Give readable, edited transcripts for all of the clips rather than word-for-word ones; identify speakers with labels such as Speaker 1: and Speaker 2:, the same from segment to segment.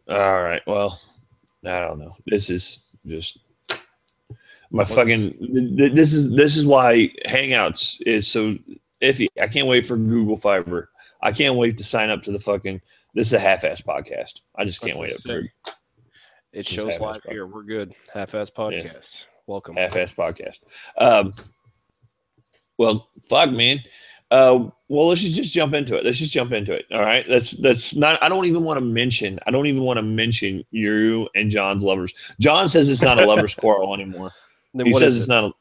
Speaker 1: All right. Well, I don't know. This is just my
Speaker 2: What's
Speaker 1: fucking. This is why Hangouts is so iffy. I can't wait for Google Fiber. I can't wait to sign up to the fucking. This is a half-ass podcast. I just can't wait for
Speaker 2: it
Speaker 1: this
Speaker 2: shows
Speaker 1: half-ass
Speaker 2: live
Speaker 1: podcast.
Speaker 2: here. We're good. Half-ass
Speaker 1: Yeah,
Speaker 2: podcast. Welcome.
Speaker 1: half-ass podcast. Well, fuck, man. Well, let's just jump into it. Let's just jump into it. All right. That's not. I don't even want to mention. I don't even want to mention you and John's lovers. John says it's not a lovers quarrel anymore.
Speaker 2: Then
Speaker 1: He
Speaker 2: what
Speaker 1: says
Speaker 2: is
Speaker 1: it's
Speaker 2: it?
Speaker 1: not.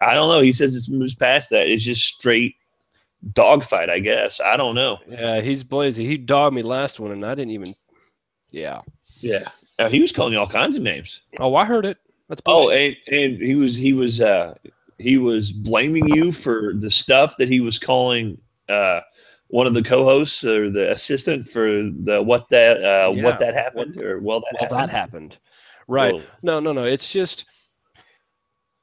Speaker 1: I don't know. He says it's moves past that. It's just straight dogfight. I guess. I don't know.
Speaker 2: Yeah, he's blazy. He dogged me last one, and I didn't even. Yeah.
Speaker 1: Yeah. He was calling you all kinds of names.
Speaker 2: Oh, I heard it. That's
Speaker 1: Oh,
Speaker 2: bullshit.
Speaker 1: and he was blaming you for the stuff that he was calling one of the co-hosts or the assistant for the what
Speaker 2: Yeah.
Speaker 1: that happened or well that
Speaker 2: Well,
Speaker 1: happened.
Speaker 2: that happened. Right.
Speaker 1: Whoa.
Speaker 2: No. It's just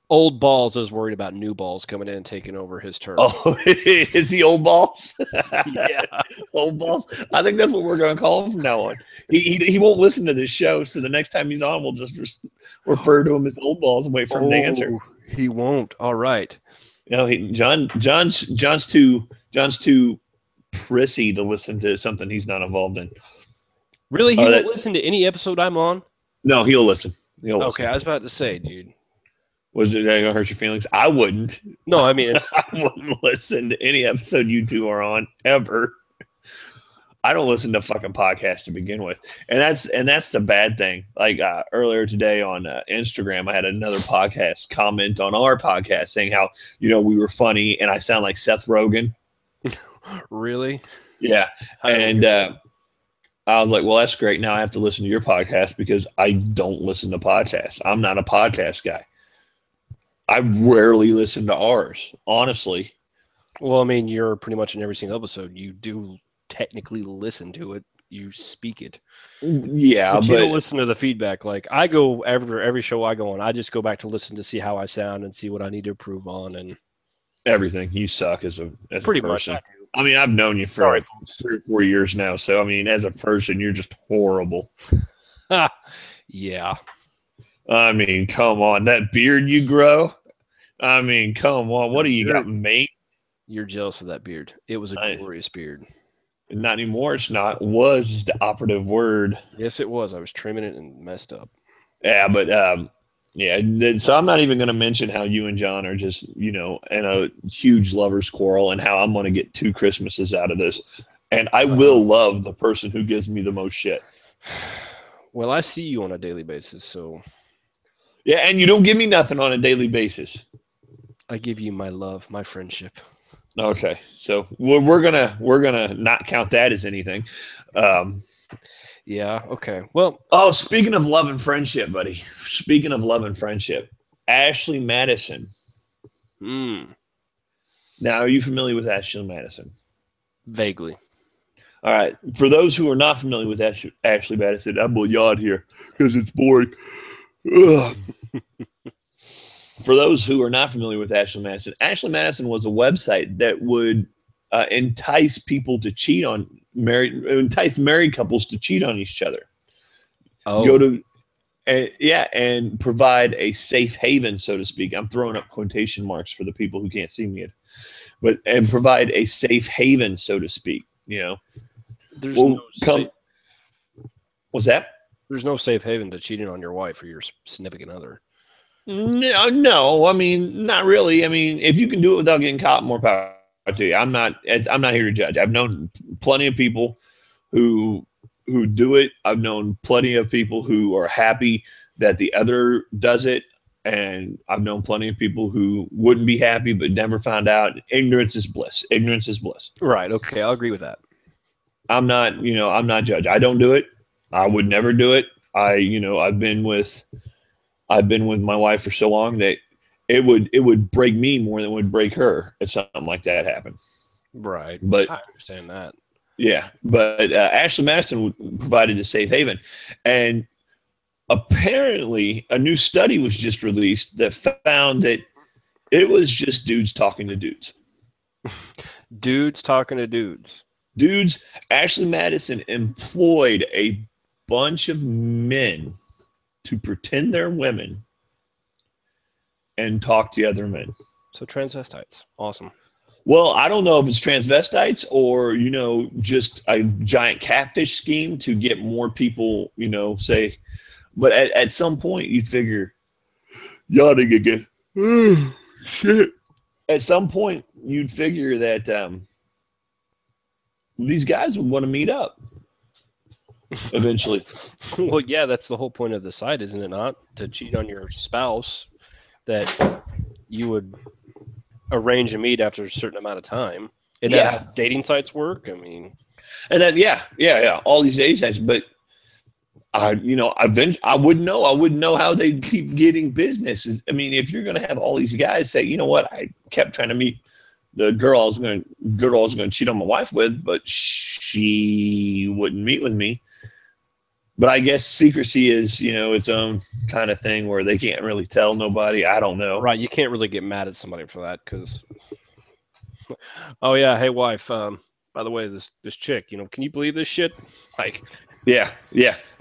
Speaker 2: old balls is worried about new balls coming in and taking over his turn.
Speaker 1: Oh, is he old balls?
Speaker 2: Yeah.
Speaker 1: Old balls. I think that's what we're going to call him from now on. He won't listen to this show, so the next time he's on, we'll just refer to him as old balls and wait for him to answer.
Speaker 2: He won't. All right.
Speaker 1: You know, John's too prissy to listen to something he's not involved in.
Speaker 2: Really? He won't listen to any episode I'm on?
Speaker 1: No, he'll listen. He'll
Speaker 2: Okay,
Speaker 1: listen.
Speaker 2: I was about to say, dude.
Speaker 1: Was it gonna hurt your feelings? I wouldn't.
Speaker 2: No, I mean, it's
Speaker 1: I wouldn't listen to any episode you two are on ever. I don't listen to fucking podcasts to begin with, and that's the bad thing. Like earlier today on Instagram, I had another podcast comment on our podcast saying how we were funny, and I sound like Seth Rogen.
Speaker 2: really.
Speaker 1: Yeah, and I was like, well, that's great. Now I have to listen to your podcast because I don't listen to podcasts. I'm not a podcast guy. I rarely listen to ours, honestly.
Speaker 2: Well, I mean, you're pretty much in every single episode. You do technically listen to it. You speak it.
Speaker 1: Yeah,
Speaker 2: But you don't listen to the feedback. Like I go every show I go on, I just go back to listen to see how I sound and see what I need to improve on and
Speaker 1: everything. You suck as a
Speaker 2: pretty
Speaker 1: person.
Speaker 2: much.
Speaker 1: I mean, I've known you for
Speaker 2: Sorry.
Speaker 1: 3 or 4 years now, so I mean, as a person, you're just horrible.
Speaker 2: Yeah.
Speaker 1: I mean, come on, that beard you grow. I mean, come on, what do you got, mate?
Speaker 2: You're jealous of that beard. It was a glorious beard.
Speaker 1: Not anymore. It's not. Was is the operative word.
Speaker 2: Yes, it was. I was trimming it and messed up.
Speaker 1: Yeah, but yeah. So I'm not even going to mention how you and John are just in a huge lovers quarrel and how I'm going to get 2 Christmases out of this, and I will love the person who gives me the most shit.
Speaker 2: Well, I see you on a daily basis, so
Speaker 1: yeah, and you don't give me nothing on a daily basis.
Speaker 2: I give you my love, my friendship.
Speaker 1: Okay, so we're gonna not count that as anything.
Speaker 2: Yeah. Okay. Well.
Speaker 1: Oh, speaking of love and friendship, buddy. Speaking of love and friendship, Ashley Madison. Now, are you familiar with Ashley Madison?
Speaker 2: Vaguely.
Speaker 1: All right. For those who are not familiar with Ashley Madison, I'm going to yawn here because it's boring. For those who are not familiar with Ashley Madison was a website that would entice people to cheat on entice married couples to cheat on each other.
Speaker 2: Oh,
Speaker 1: Go to and provide a safe haven, so to speak. I'm throwing up quotation marks for the people who can't see me, and provide a safe haven, so to speak.
Speaker 2: There's
Speaker 1: What's that?
Speaker 2: There's no safe haven to cheating on your wife or your significant other.
Speaker 1: No, I mean, not really. I mean, if you can do it without getting caught, more power to you. I'm not here to judge. I've known plenty of people who do it. I've known plenty of people who are happy that the other does it, and I've known plenty of people who wouldn't be happy but never found out. Ignorance is bliss. Ignorance is bliss.
Speaker 2: Right. Okay, I'll agree with that.
Speaker 1: I'm not judge. I don't do it. I would never do it. I've been with my wife for so long that it would break me more than it would break her if something like that happened.
Speaker 2: Right.
Speaker 1: But
Speaker 2: I understand that.
Speaker 1: Yeah. But Ashley Madison provided a safe haven. And apparently a new study was just released that found that it was just dudes talking to dudes.
Speaker 2: Dudes talking to dudes.
Speaker 1: Ashley Madison employed a bunch of men to pretend they're women and talk to other men.
Speaker 2: So transvestites. Awesome.
Speaker 1: Well, I don't know if it's transvestites or, just a giant catfish scheme to get more people, say. But at some point, you figure, y'all didn't get shit. At some point, you'd figure that these guys would want to meet up eventually.
Speaker 2: Well, yeah, that's the whole point of the site, isn't it not? To cheat on your spouse, that you would arrange a meet after a certain amount of time. And that how dating sites work? I mean,
Speaker 1: and then all these dating sites, but I wouldn't know. I wouldn't know how they keep getting business. I mean, if you're going to have all these guys say, you know what, I kept trying to meet the girl I was going to cheat on my wife with, but she wouldn't meet with me. But I guess secrecy is, its own kind of thing where they can't really tell nobody. I don't know.
Speaker 2: Right. You can't really get mad at somebody for that because, oh, yeah. Hey, wife, by the way, this chick, can you believe this shit? Like,
Speaker 1: yeah.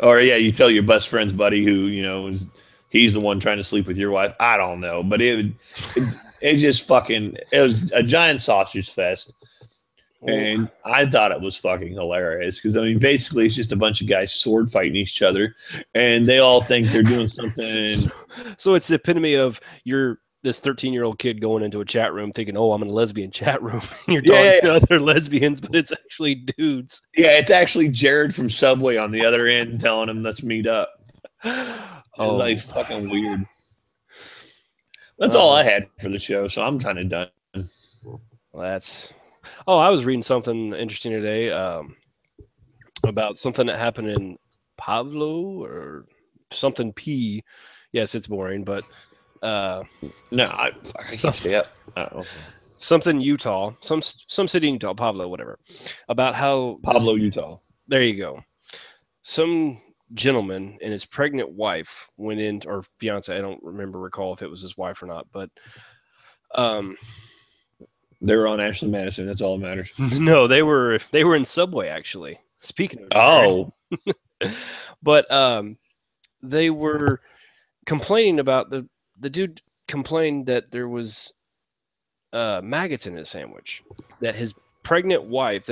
Speaker 1: Or, you tell your best friend's buddy who, he's the one trying to sleep with your wife. I don't know. But it was a giant sausage fest. And I thought it was fucking hilarious because, basically it's just a bunch of guys sword fighting each other and they all think they're doing something.
Speaker 2: So it's the epitome of this 13-year-old kid going into a chat room thinking, oh, I'm in a lesbian chat room. And you're talking to other lesbians, but it's actually dudes.
Speaker 1: Yeah, it's actually Jared from Subway on the other end telling him, let's meet up. It's like fucking weird. That's all I had for the show, so I'm kind of done.
Speaker 2: Well, I was reading something interesting today about something that happened in Pablo or something P. Yes, it's boring, but
Speaker 1: no, I can't stay up.
Speaker 2: Something Utah, some city in Utah, Pablo, whatever, about how
Speaker 1: Pablo, Utah.
Speaker 2: There you go. Some gentleman and his pregnant wife went in, or fiance. I don't recall if it was his wife or not, but
Speaker 1: they were on Ashley Madison. That's all that matters.
Speaker 2: No, they were in Subway actually. Speaking of but they were complaining about the dude complained that there was maggots in his sandwich. That his pregnant wife.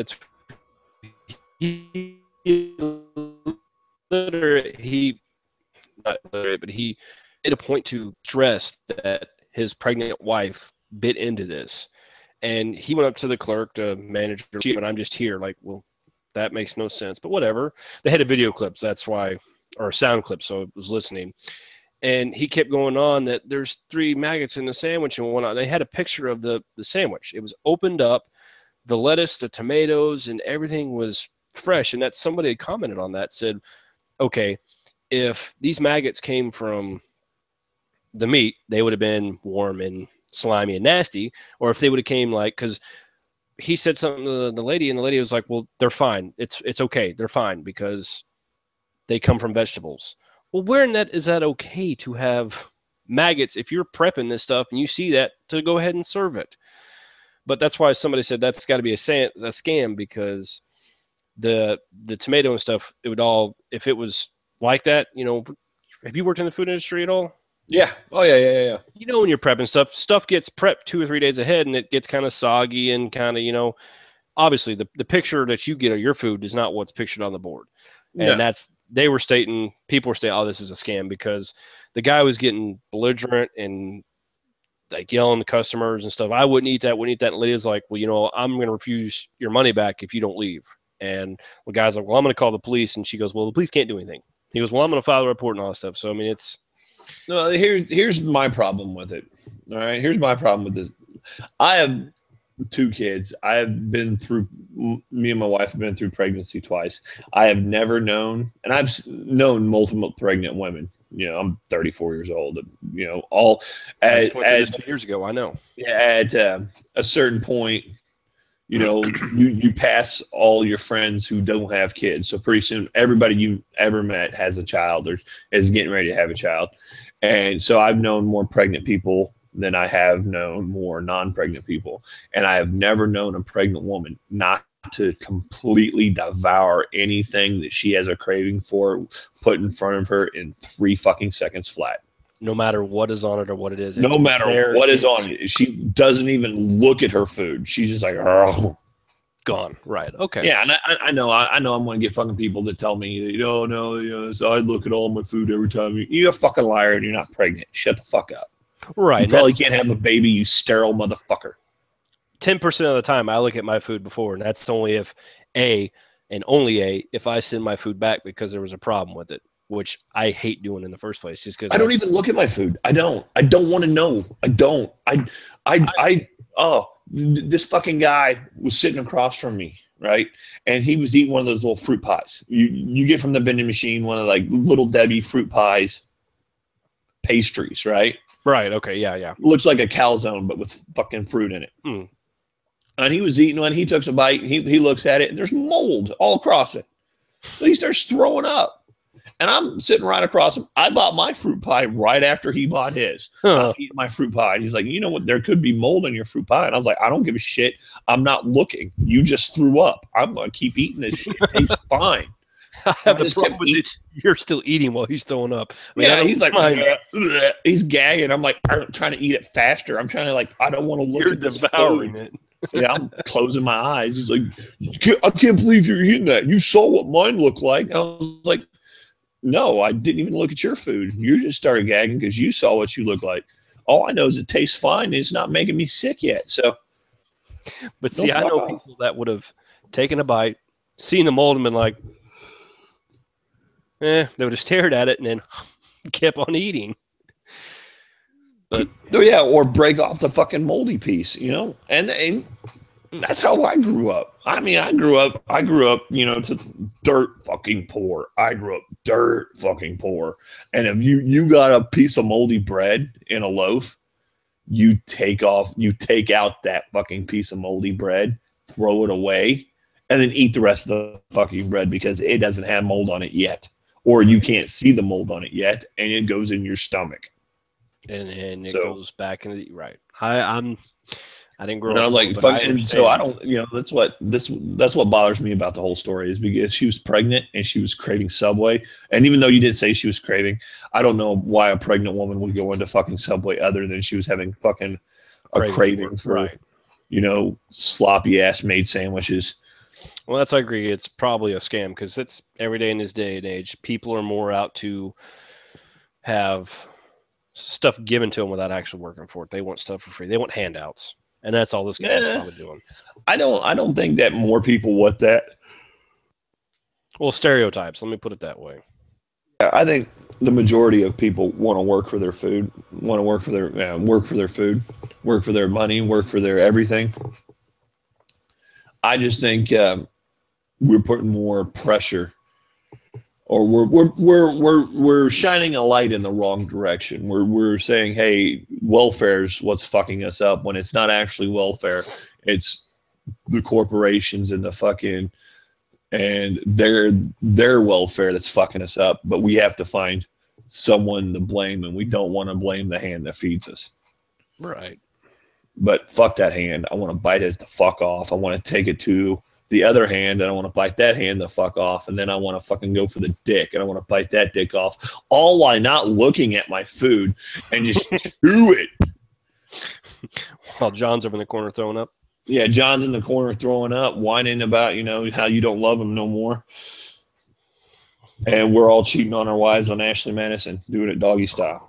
Speaker 2: He made a point to stress that his pregnant wife bit into this. And he went up to the clerk, the manager, and I'm just here. Like, well, that makes no sense, but whatever. They had a video clip, that's why, or a sound clip, so I was listening. And he kept going on that there's 3 maggots in the sandwich and whatnot. They had a picture of the sandwich. It was opened up, the lettuce, the tomatoes, and everything was fresh. And that somebody had commented on that, said, okay, if these maggots came from the meat, they would have been warm and slimy and nasty. Or if they would have came because he said something to the lady, and the lady was like, well, they're fine. It's okay. They're fine because they come from vegetables. Well, where in that is that okay to have maggots if you're prepping this stuff and you see that, to go ahead and serve it? But that's why somebody said that's got to be a scam, because the tomato and stuff, it would all, if it was like that, have you worked in the food industry at all?
Speaker 1: Yeah. Oh, yeah.
Speaker 2: When you're prepping stuff gets prepped 2 or 3 days ahead, and it gets kind of soggy and kind of, obviously the picture that you get of your food is not what's pictured on the board. And people were stating, oh, this is a scam, because the guy was getting belligerent and like yelling at customers and stuff. I wouldn't eat that. And the lady's like, well, I'm going to refuse your money back if you don't leave. And the guy's like, well, I'm going to call the police. And she goes, well, the police can't do anything. He goes, well, I'm going to file a report and all that stuff. So, it's.
Speaker 1: No, here's my problem with it. All right. Here's my problem with this. I have 2 kids. Me and my wife have been through pregnancy twice. I have never known, and I've known multiple pregnant women. I'm 34 years old. All
Speaker 2: I went through this 2 years ago. I know.
Speaker 1: At a certain point, you pass all your friends who don't have kids. So pretty soon, everybody you ever met has a child or is getting ready to have a child. And so I've known more pregnant people than I have known more non-pregnant people. And I have never known a pregnant woman not to completely devour anything that she has a craving for put in front of her in 3 fucking seconds flat.
Speaker 2: No matter what is on it or what it is.
Speaker 1: No matter what is on it. She doesn't even look at her food. She's just like, oh.
Speaker 2: Gone. Right. Okay.
Speaker 1: Yeah, and I know I'm going to get fucking people that tell me, so I look at all my food every time. You're a fucking liar and you're not pregnant. Shut the fuck up.
Speaker 2: Right.
Speaker 1: You probably can't have a baby, you sterile motherfucker.
Speaker 2: 10% of the time I look at my food before, and that's only if if I send my food back because there was a problem with it, which I hate doing in the first place. Just because
Speaker 1: I don't even look at my food. I don't want to know. I don't. This fucking guy was sitting across from me, right? And he was eating one of those little fruit pies. You get from the vending machine, one of like Little Debbie fruit pies, pastries, right?
Speaker 2: Right. Okay. Yeah.
Speaker 1: Looks like a calzone, but with fucking fruit in it.
Speaker 2: Mm.
Speaker 1: And he was eating one. He took a bite. He looks at it, and there's mold all across it. So he starts throwing up. And I'm sitting right across him. I bought my fruit pie right after he bought his. I eat my fruit pie. And he's like, you know what? There could be mold in your fruit pie. And I was like, I don't give a shit. I'm not looking. You just threw up. I'm going to keep eating this shit. It tastes fine.
Speaker 2: I have the problem with it. You're still eating while he's throwing up.
Speaker 1: He's like, he's gagging. I'm like, I'm trying to eat it faster. I'm trying to I don't want to look at this
Speaker 2: devouring it.
Speaker 1: Yeah, I'm closing my eyes. He's like, I can't believe you're eating that. You saw what mine looked like. And I was like, no, I didn't even look at your food. You just started gagging because you saw what you look like. All I know is it tastes fine. And it's not making me sick yet. So,
Speaker 2: but see, I know people that would have taken a bite, seen the mold, and been like, they would have stared at it and then kept on eating. But
Speaker 1: yeah, or break off the fucking moldy piece, and that's how I grew up. I mean, I grew up, to dirt fucking poor. I grew up dirt fucking poor. And if you got a piece of moldy bread in a loaf, you take out that fucking piece of moldy bread, throw it away, and then eat the rest of the fucking bread because it doesn't have mold on it yet. Or you can't see the mold on it yet, and it goes in your stomach.
Speaker 2: And it goes back into the right. I didn't grow up.
Speaker 1: Like fucking. So I don't. That's what bothers me about the whole story is because she was pregnant and she was craving Subway. And even though you didn't say she was craving, I don't know why a pregnant woman would go into fucking Subway other than she was having fucking a craving for, sloppy ass made sandwiches.
Speaker 2: Well, I agree. It's probably a scam because it's every day in this day and age. People are more out to have stuff given to them without actually working for it. They want stuff for free. They want handouts, and that's all this guy's probably doing.
Speaker 1: I don't think that more people want that.
Speaker 2: Well, stereotypes. Let me put it that way.
Speaker 1: I think the majority of people want to work for their food, want to work for their food, work for their money, work for their everything. I just think we're putting more pressure, or we're shining a light in the wrong direction. We're saying, hey, welfare's what's fucking us up when it's not actually welfare. It's the corporations and the fucking and their welfare that's fucking us up. But we have to find someone to blame, and we don't want to blame the hand that feeds us.
Speaker 2: Right.
Speaker 1: But fuck that hand. I want to bite it the fuck off. I want to take it to the other hand, and I want to bite that hand the fuck off. And then I want to fucking go for the dick, and I want to bite that dick off, all while not looking at my food and just chew it.
Speaker 2: While John's over in the corner throwing up.
Speaker 1: Yeah, John's in the corner throwing up, whining about, how you don't love him no more. And we're all cheating on our wives on Ashley Madison, doing it doggy style.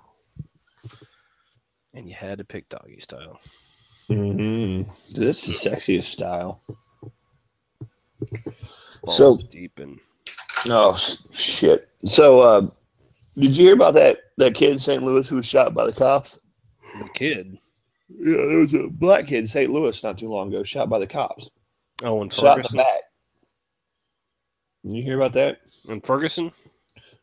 Speaker 2: And you had to pick doggy style.
Speaker 1: Mm-hmm. That's the sexiest style.
Speaker 2: Balls
Speaker 1: so
Speaker 2: deep in.
Speaker 1: Oh shit! So, did you hear about that kid in St. Louis who was shot by the cops?
Speaker 2: The kid.
Speaker 1: Yeah, there was a black kid in St. Louis not too long ago, shot by the cops.
Speaker 2: Oh, in Ferguson?
Speaker 1: Shot in the back. Did you hear about that?
Speaker 2: In Ferguson?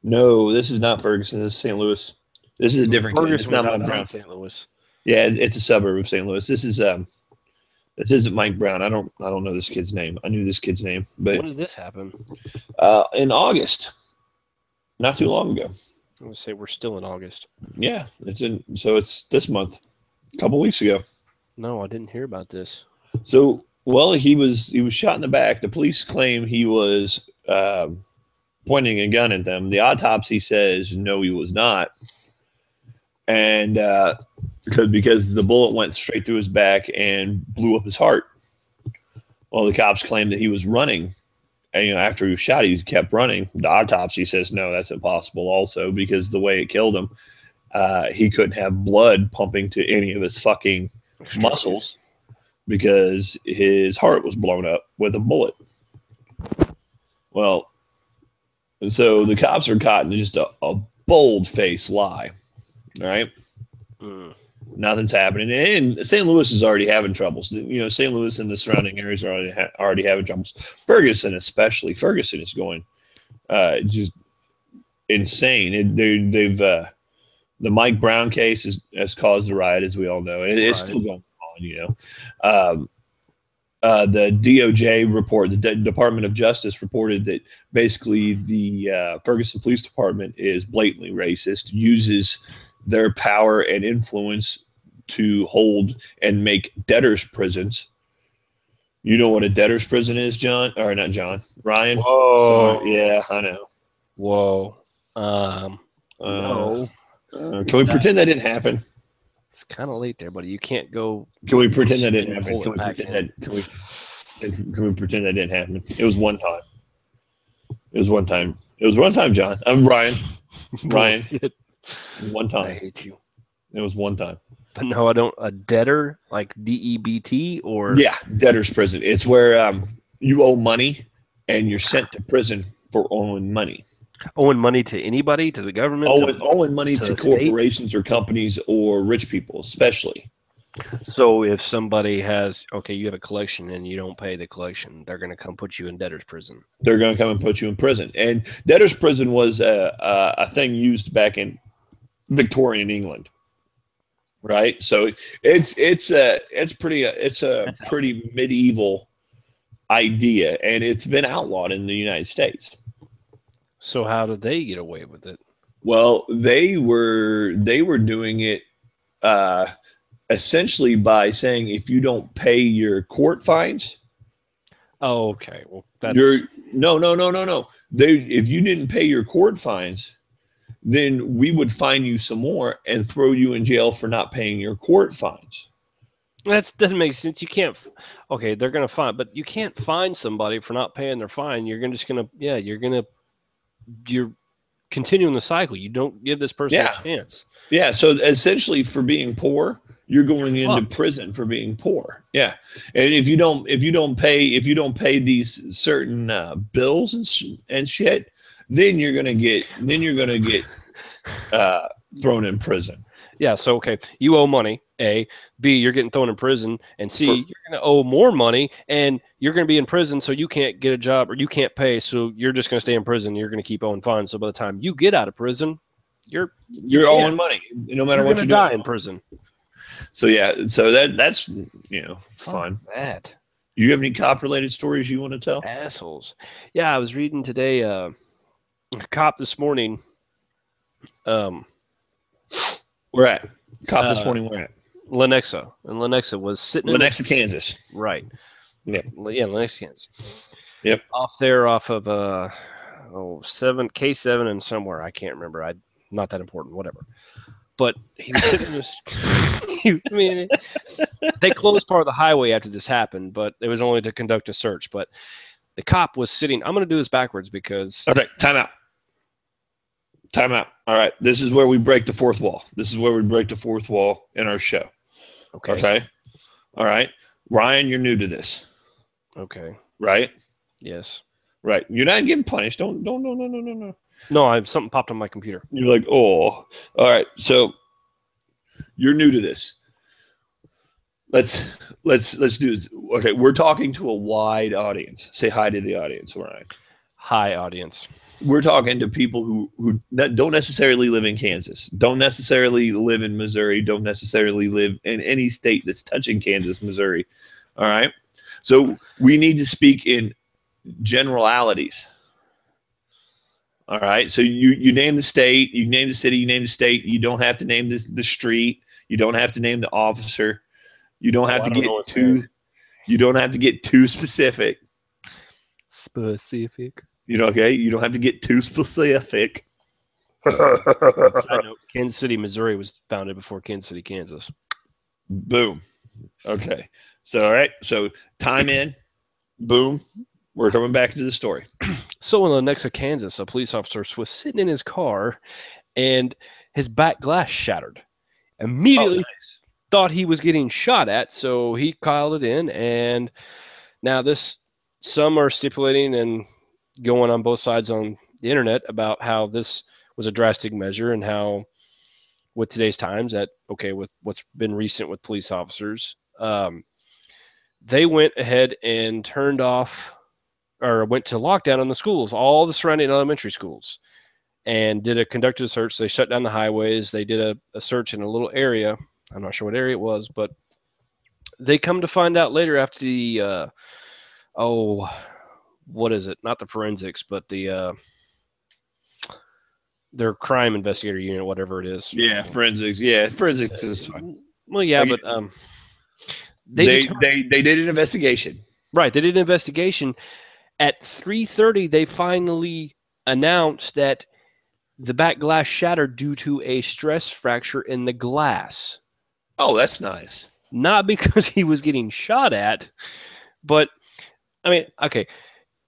Speaker 1: No, this is not Ferguson. This is St. Louis. This is a different
Speaker 2: Ferguson.
Speaker 1: It's not Mike Brown.
Speaker 2: St. Louis.
Speaker 1: Yeah, it's a suburb of St. Louis. This isn't Mike Brown. I don't know this kid's name. I knew this kid's name, but
Speaker 2: when did this happen?
Speaker 1: In August, not too long ago.
Speaker 2: I'm gonna say we're still in August.
Speaker 1: Yeah, it's this month, a couple weeks ago.
Speaker 2: No, I didn't hear about this.
Speaker 1: So Well, he was shot in the back. The police claim he was pointing a gun at them. The autopsy says no, he was not, and because the bullet went straight through his back and blew up his heart. Well, the cops claim that he was running, and after he was shot, he kept running. The autopsy says no, that's impossible. Also, because the way it killed him, he couldn't have blood pumping to any of his fucking muscles because his heart was blown up with a bullet. Well, and so the cops are caught in just a bold-faced lie. All right? Nothing's happening. And St. Louis is already having troubles. St. Louis and the surrounding areas are already having troubles. Ferguson especially. Ferguson is going just insane. They've the Mike Brown case has caused the riot, as we all know. It's still going on, the DOJ report, the Department of Justice reported that basically the Ferguson Police Department is blatantly racist, uses their power and influence to hold and make debtors' prisons. You know what a debtor's prison is, John? Or not John, Ryan?
Speaker 2: Whoa.
Speaker 1: Yeah, I know.
Speaker 2: Whoa. No.
Speaker 1: Can we pretend that didn't happen?
Speaker 2: It's kind of late there, buddy. You can't go.
Speaker 1: Can we pretend that didn't happen? Can we pretend that didn't happen? It was one time. It was one time, John. I'm Ryan. Ryan. One time.
Speaker 2: I hate you.
Speaker 1: It was one time.
Speaker 2: But no, I don't. A debtor, like DEBT, or
Speaker 1: yeah, debtor's prison. It's where you owe money and you're sent to prison for owing money.
Speaker 2: Owing money to anybody, to the government?
Speaker 1: Owing money to corporations or companies or rich people, especially.
Speaker 2: So if somebody you have a collection and you don't pay the collection, they're going to come put you in debtor's prison.
Speaker 1: They're going to come and put you in prison. And debtor's prison was a thing used back in Victorian England, right? So it's a pretty medieval idea, and it's been outlawed in the United States.
Speaker 2: So how did they get away with it?
Speaker 1: Well, they were doing it essentially by saying if you don't pay your court fines.
Speaker 2: Oh, okay. Well, that's
Speaker 1: no. If you didn't pay your court fines, then we would fine you some more and throw you in jail for not paying your court fines.
Speaker 2: That doesn't make sense. You can't. Okay, they're going to fine, but you can't fine somebody for not paying their fine. You're continuing the cycle. You don't give this person a chance. Yeah.
Speaker 1: So essentially, for being poor, you're going into prison for being poor. Yeah. And if you don't pay these certain bills and shit, then you're gonna get thrown in prison.
Speaker 2: Yeah. So okay, you owe money. A, B, you're getting thrown in prison, and C, you're going to owe more money, and you're going to be in prison, so you can't get a job or you can't pay, so you're just going to stay in prison. You're going to keep owing fines. So by the time you get out of prison, you're
Speaker 1: owing money, no matter what you do.
Speaker 2: Die in prison.
Speaker 1: So that's fun.
Speaker 2: That.
Speaker 1: Do you have any cop-related stories you want to tell?
Speaker 2: Assholes. Yeah, I was reading today. A cop this morning.
Speaker 1: Where at? Cop this morning. Where at?
Speaker 2: Lenexa. And Lenexa was sitting
Speaker 1: Lenexa, Kansas.
Speaker 2: Right.
Speaker 1: Yeah.
Speaker 2: Yeah, Lenexa, Kansas.
Speaker 1: Yep.
Speaker 2: Off of K7 and somewhere. I can't remember. Not that important, whatever. But he was sitting in this they closed part of the highway after this happened, but it was only to conduct a search. But the cop was sitting. I'm going to do this backwards because
Speaker 1: okay, time out. All right. This is where we break the fourth wall. This is where we break the fourth wall in our show. Okay. All right. Ryan, you're new to this.
Speaker 2: Okay.
Speaker 1: Right?
Speaker 2: Yes.
Speaker 1: Right. You're not getting punished. Don't.
Speaker 2: No, something popped on my computer.
Speaker 1: You're like, oh. All right. So you're new to this. Let's do this. Okay. We're talking to a wide audience. Say hi to the audience, Ryan.
Speaker 2: Hi, audience.
Speaker 1: We're talking to people who don't necessarily live in Kansas, don't necessarily live in Missouri, don't necessarily live in any state that's touching Kansas, Missouri. All right. So we need to speak in generalities. All right. So you name the state, you name the city, you name the state. You don't have to name the street. You don't have to name the officer. You don't have to get too. You don't have to get too specific.
Speaker 2: Specific.
Speaker 1: Okay? You don't have to get too specific.
Speaker 2: Side note, Kansas City, Missouri was founded before Kansas City, Kansas.
Speaker 1: Boom. Okay. So, all right. So, time in. Boom. We're coming back to the story.
Speaker 2: So, in Lenexa, Kansas, a police officer was sitting in his car and his back glass shattered. Immediately thought he was getting shot at, so he called it in. And now some are stipulating and going on both sides on the internet about how this was a drastic measure and how with today's times with what's been recent with police officers, they went ahead and turned off or went to lockdown on the schools, all the surrounding elementary schools, and conducted a search. They shut down the highways. They did a search in a little area. I'm not sure what area it was, but they come to find out later after the, what is it? Not the forensics, but their crime investigator unit, whatever it is.
Speaker 1: Yeah, forensics. Yeah, forensics is fine.
Speaker 2: Well, yeah, but
Speaker 1: they did an investigation.
Speaker 2: Right, they did an investigation. At 3:30, they finally announced that the back glass shattered due to a stress fracture in the glass.
Speaker 1: Oh, that's nice.
Speaker 2: Not because he was getting shot at, but I mean, okay,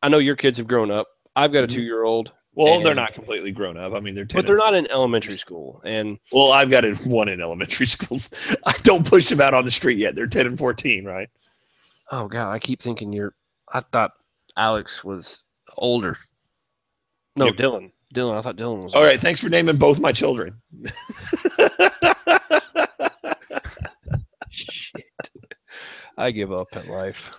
Speaker 2: I know your kids have grown up. I've got a 2-year-old.
Speaker 1: Well, they're not completely grown up. I mean, they're 10.
Speaker 2: But they're not in elementary school. And
Speaker 1: well, I've got one in elementary schools. I don't push them out on the street yet. They're 10 and 14, right?
Speaker 2: Oh God, I keep thinking I thought Alex was older. No, yep. Dylan. I thought Dylan was older.
Speaker 1: All right, thanks for naming both my children.
Speaker 2: Shit. I give up at life.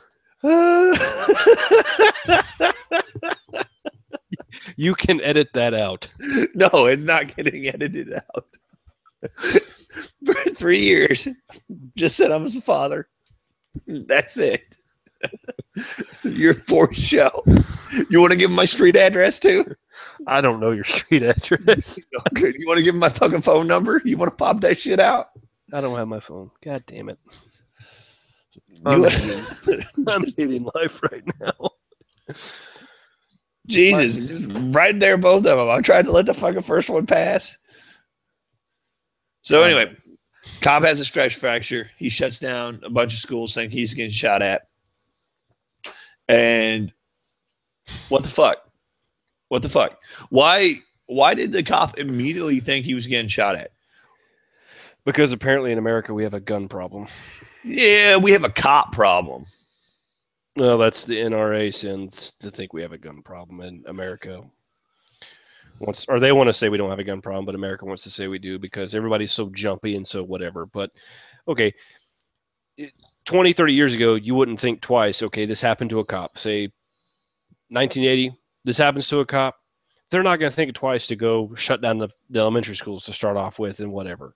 Speaker 2: You can edit that out.
Speaker 1: No, it's not getting edited out. For 3 years, just said I was a father. That's it. Your fourth show. You want to give him my street address too?
Speaker 2: I don't know your street address.
Speaker 1: Okay. You want to give him my fucking phone number? You want to pop that shit out?
Speaker 2: I don't have my phone. God damn it. I'm hating life right now.
Speaker 1: Jesus, just right there, both of them. I tried to let the fucking first one pass. So anyway, cop has a stress fracture. He shuts down a bunch of schools, think he's getting shot at. And what the fuck? What the fuck? Why did the cop immediately think he was getting shot at?
Speaker 2: Because apparently in America we have a gun problem.
Speaker 1: Yeah, we have a cop problem.
Speaker 2: Well, that's the NRA sins to think we have a gun problem in America. They want to say we don't have a gun problem, but America wants to say we do because everybody's so jumpy and so whatever. But, okay, 20, 30 years ago, you wouldn't think twice, okay, this happened to a cop. Say 1980, this happens to a cop. They're not going to think twice to go shut down the elementary schools to start off with and whatever.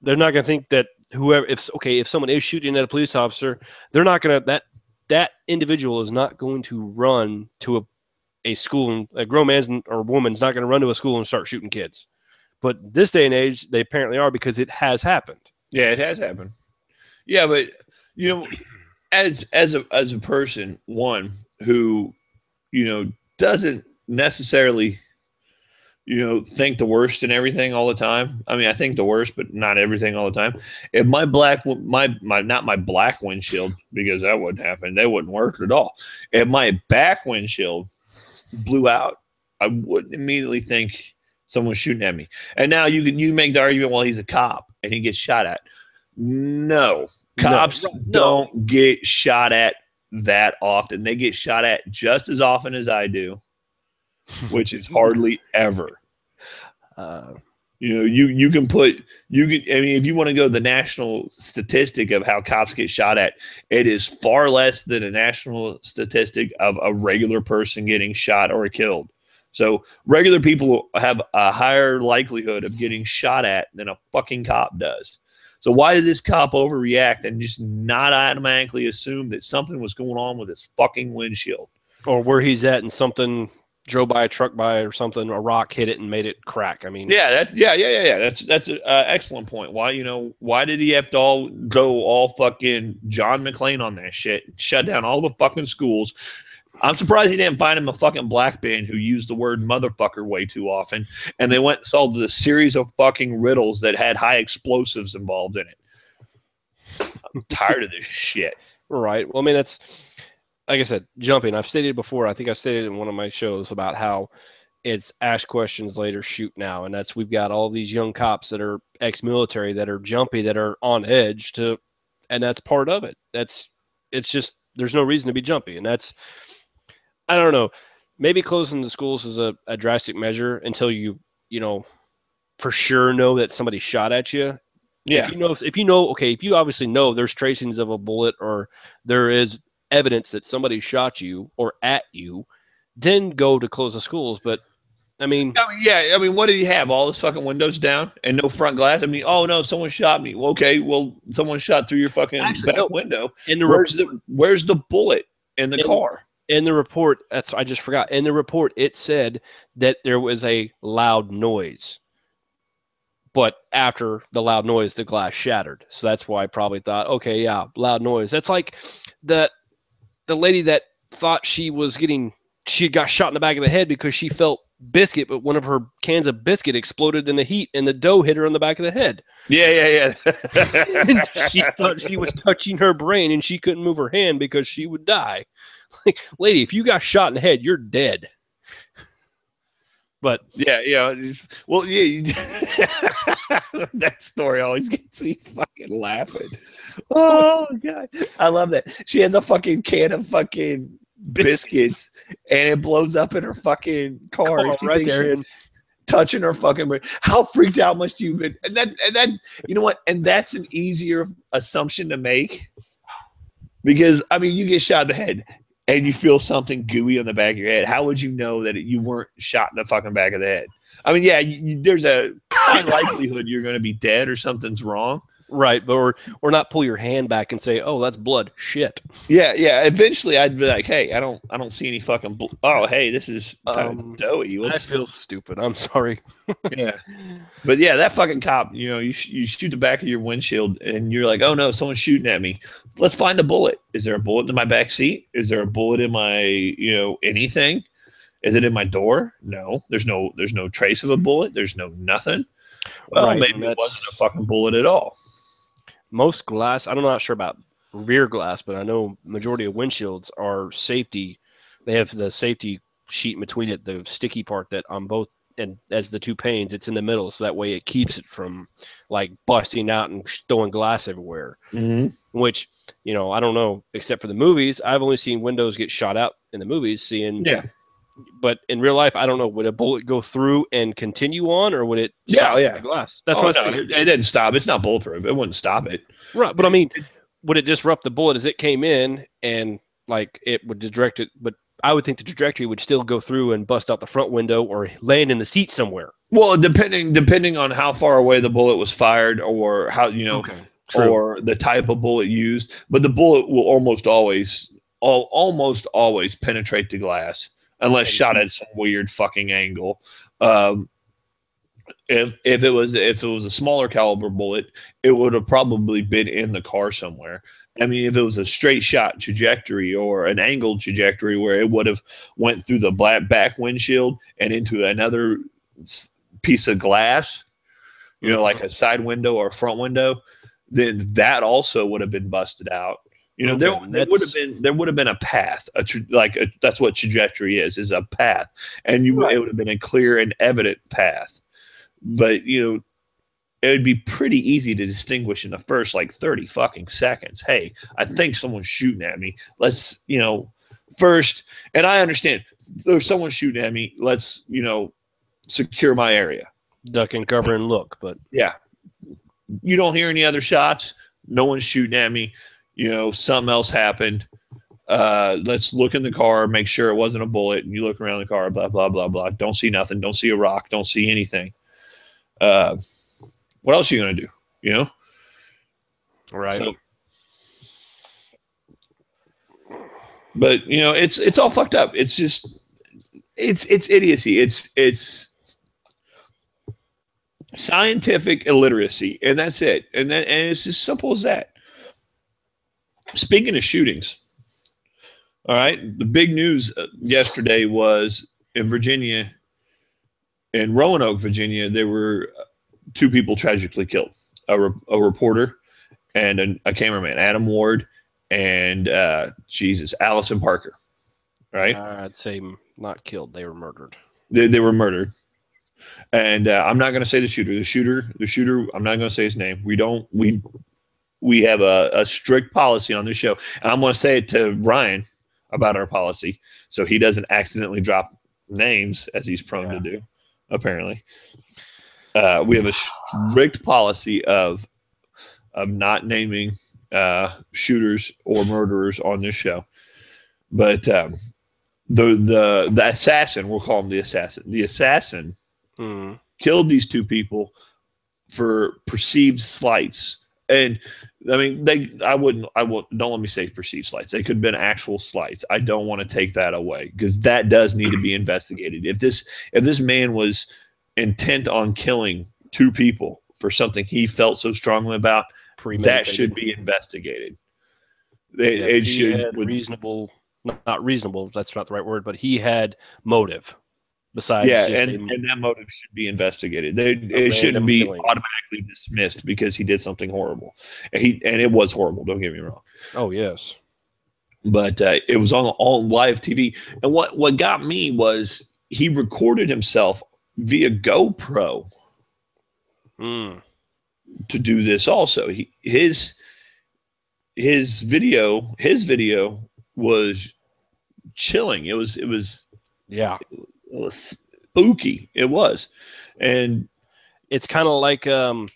Speaker 2: They're not going to think that if someone is shooting at a police officer, they're not going to, that individual is not going to run to a school. A grown man or woman's not going to run to a school and start shooting kids. But this day and age, they apparently are because it has happened.
Speaker 1: Yeah, it has happened. Yeah, but as a person, one who doesn't necessarily think the worst and everything all the time. I mean, I think the worst, but not everything all the time. If my not my black windshield, because that wouldn't happen, that wouldn't work at all. If my back windshield blew out, I wouldn't immediately think someone's shooting at me. And now you make the argument, well, he's a cop and he gets shot at. No, cops don't get shot at that often. They get shot at just as often as I do, which is hardly ever. If you want to go the national statistic of how cops get shot at, it is far less than a national statistic of a regular person getting shot or killed. So regular people have a higher likelihood of getting shot at than a fucking cop does. So why does this cop overreact and just not automatically assume that something was going on with his fucking windshield?
Speaker 2: Or where he's at and something drove by a truck by or something, a rock hit it and made it crack. I mean,
Speaker 1: yeah. That's an excellent point. Why did he have to go all fucking John McClane on that shit? Shut down all the fucking schools. I'm surprised he didn't find him a fucking black band who used the word motherfucker way too often. And they went and solved a series of fucking riddles that had high explosives involved in it. I'm tired of this shit.
Speaker 2: Right. Well, I mean, that's, like I said, jumping. I've stated before, I think I stated in one of my shows about how it's ask questions later, shoot now. And we've got all these young cops that are ex-military that are jumpy, that are on edge and that's part of it. It's just, there's no reason to be jumpy. And I don't know. Maybe closing the schools is a drastic measure until you for sure know that somebody shot at you.
Speaker 1: Yeah.
Speaker 2: If you obviously know there's tracings of a bullet or there is evidence that somebody shot you or at you, then go to close the schools. But I mean,
Speaker 1: what did he have? All his fucking windows down and no front glass? I mean, oh no, someone shot me. Well, okay, well, someone shot through your fucking back window. Where's the bullet in the car?
Speaker 2: In the report, I just forgot. In the report, it said that there was a loud noise. But after the loud noise, the glass shattered. So that's why I probably thought, okay, yeah, loud noise. That's like the lady that thought she got shot in the back of the head because she felt biscuit, but one of her cans of biscuit exploded in the heat and the dough hit her on the back of the head.
Speaker 1: Yeah.
Speaker 2: And she thought she was touching her brain and she couldn't move her hand because she would die. Like, lady, if you got shot in the head, you're dead. But
Speaker 1: that story always gets me fucking laughing. Oh god, I love that. She has a fucking can of fucking biscuits and it blows up in her fucking car
Speaker 2: right there,
Speaker 1: touching her fucking brain. How freaked out must you have been? And that you know what? And that's an easier assumption to make because I mean, you get shot in the head. And you feel something gooey on the back of your head. How would you know that you weren't shot in the fucking back of the head? I mean, yeah, there's a high likelihood you're going to be dead or something's wrong.
Speaker 2: Right, but or not pull your hand back and say, "Oh, that's blood." Shit.
Speaker 1: Yeah. Eventually, I'd be like, "Hey, I don't see any fucking blood. Oh, hey, this is kind of doughy."
Speaker 2: I feel stupid. I'm sorry.
Speaker 1: Yeah, but yeah, that fucking cop. You shoot the back of your windshield, and you're like, "Oh no, someone's shooting at me." Let's find a bullet. Is there a bullet in my back seat? Is there a bullet in my anything? Is it in my door? No. There's no trace of a bullet. There's no nothing. Well, maybe it wasn't a fucking bullet at all.
Speaker 2: Most glass, I'm not sure about rear glass, but I know majority of windshields are safety. They have the safety sheet in between it, the sticky part that on both, and as the two panes, it's in the middle, so that way it keeps it from like busting out and throwing glass everywhere.
Speaker 1: Mm-hmm.
Speaker 2: Which, I don't know, except for the movies, I've only seen windows get shot out in the movies. But in real life, I don't know. Would a bullet go through and continue on, or would it stop the glass? That's what
Speaker 1: it didn't stop. It's not bulletproof. It wouldn't stop it.
Speaker 2: Right, but I mean, would it disrupt the bullet as it came in, and like it would direct it? But I would think the trajectory would still go through and bust out the front window or land in the seat somewhere.
Speaker 1: Well, depending on how far away the bullet was fired, or how or the type of bullet used, but the bullet will almost always penetrate the glass. Unless shot at some weird fucking angle. If it was a smaller caliber bullet, it would have probably been in the car somewhere. I mean, if it was a straight shot trajectory or an angled trajectory where it would have went through the back windshield and into another piece of glass, like a side window or a front window, then that also would have been busted out. There would have been a path, that's what trajectory is a path, and it would have been a clear and evident path. But it would be pretty easy to distinguish in the first 30 fucking seconds. Hey, I think someone's shooting at me. Let's first, and I understand there's someone shooting at me. Let's secure my area,
Speaker 2: duck and cover and look. But
Speaker 1: yeah, you don't hear any other shots. No one's shooting at me. Something else happened. Let's look in the car, make sure it wasn't a bullet. And you look around the car, blah, blah, blah, blah. Don't see nothing. Don't see a rock. Don't see anything. What else are you going to do?
Speaker 2: Right.
Speaker 1: So, but, it's all fucked up. It's just, It's idiocy. It's scientific illiteracy, and that's it. And it's as simple as that. Speaking of shootings, all right, the big news yesterday was in Virginia, in Roanoke, Virginia, there were two people tragically killed: a reporter and a cameraman, Adam Ward, and Allison Parker. Right?
Speaker 2: I'd say not killed; they were murdered.
Speaker 1: They were murdered. And I'm not going to say the shooter. The shooter. I'm not going to say his name. We have a strict policy on this show, and I'm going to say it to Ryan about our policy, so he doesn't accidentally drop names as he's prone to do. Apparently, we have a strict policy of not naming shooters or murderers on this show. But the assassin, we'll call him the assassin. The assassin killed these two people for perceived slights. And I mean, don't let me say perceived slights. They could have been actual slights. I don't want to take that away because that does need to be investigated. If this man was intent on killing two people for something he felt so strongly about, that should be investigated. It should
Speaker 2: reasonable, not reasonable. That's not the right word, but he had motive. Besides,
Speaker 1: and that motive should be investigated. It shouldn't be automatically dismissed because he did something horrible. And it was horrible. Don't get me wrong.
Speaker 2: Oh yes,
Speaker 1: but it was on live TV. And what got me was he recorded himself via GoPro to do this. Also, his video was chilling. It was It was spooky. It was. And
Speaker 2: it's kind of like, in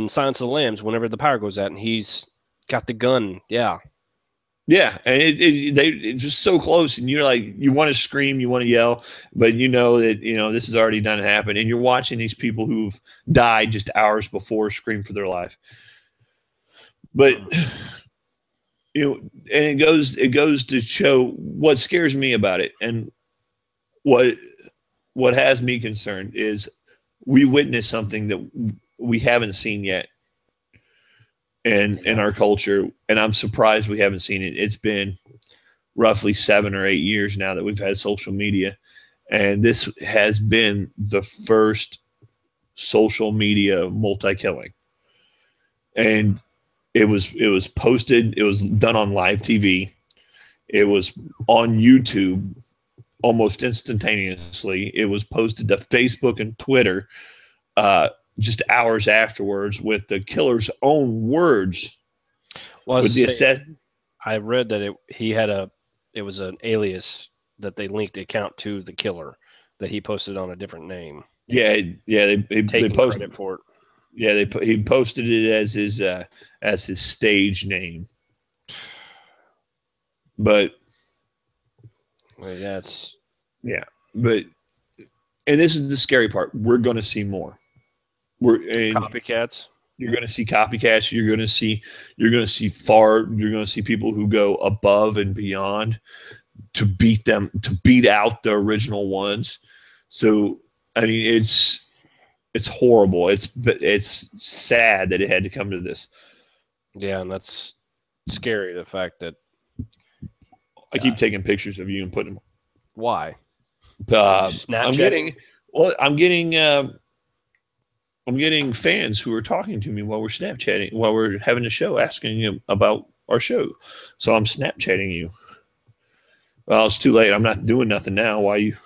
Speaker 2: Silence of the Lambs, whenever the power goes out and he's got the gun. Yeah.
Speaker 1: Yeah. And it's just so close. And you're like, you want to scream, you want to yell, but you know that, this has already done happen. And you're watching these people who've died just hours before scream for their life. But, and it goes to show what scares me about it. And what has me concerned is we witnessed something that we haven't seen yet in our culture, and I'm surprised we haven't seen it. It's been roughly 7 or 8 years now that we've had social media, and this has been the first social media multi-killing. And it was posted, it was done on live TV, it was on YouTube almost instantaneously. It was posted to Facebook and Twitter just hours afterwards with the killer's own words.
Speaker 2: Well, I read that it was an alias that they linked the account to the killer that he posted on a different name.
Speaker 1: Yeah, they posted
Speaker 2: credit for it.
Speaker 1: Yeah, he posted it as his stage name. But but this is the scary part. We're going to see more.
Speaker 2: Copycats.
Speaker 1: You're going to see copycats. You're going to see people who go above and beyond to beat out the original ones. So I mean, it's horrible. It's sad that it had to come to this.
Speaker 2: Yeah, and that's scary. The fact that
Speaker 1: I keep taking pictures of you and putting them.
Speaker 2: Why?
Speaker 1: I'm getting fans who are talking to me while we're Snapchatting, while we're having a show, asking you about our show. So I'm Snapchatting you. Well, it's too late. I'm not doing nothing now. Why you?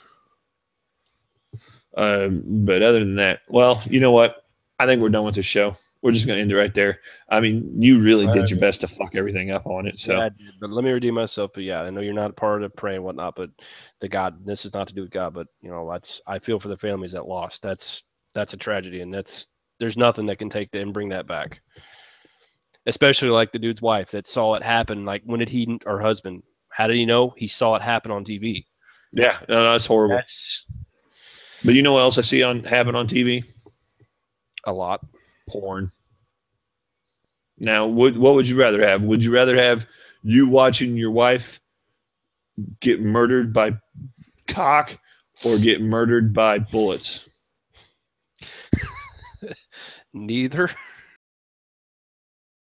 Speaker 1: But other than that, well, you know what? I think we're done with the show. We're just going to end it right there. I mean, you really did your best to fuck everything up on it. So,
Speaker 2: yeah, I did, but let me redeem myself. But yeah, I know you're not a part of prayer and whatnot, but this is not to do with God, but I feel for the families that lost. That's a tragedy, and there's nothing that can take that and bring that back. Especially like the dude's wife that saw it happen. Like, when did her husband, how did he know? He saw it happen on TV.
Speaker 1: Yeah, no, that's horrible. But you know what else I see happen on TV?
Speaker 2: A lot.
Speaker 1: Porn. Now, what would you rather have? Would you rather have you watching your wife get murdered by cock or get murdered by bullets?
Speaker 2: Neither.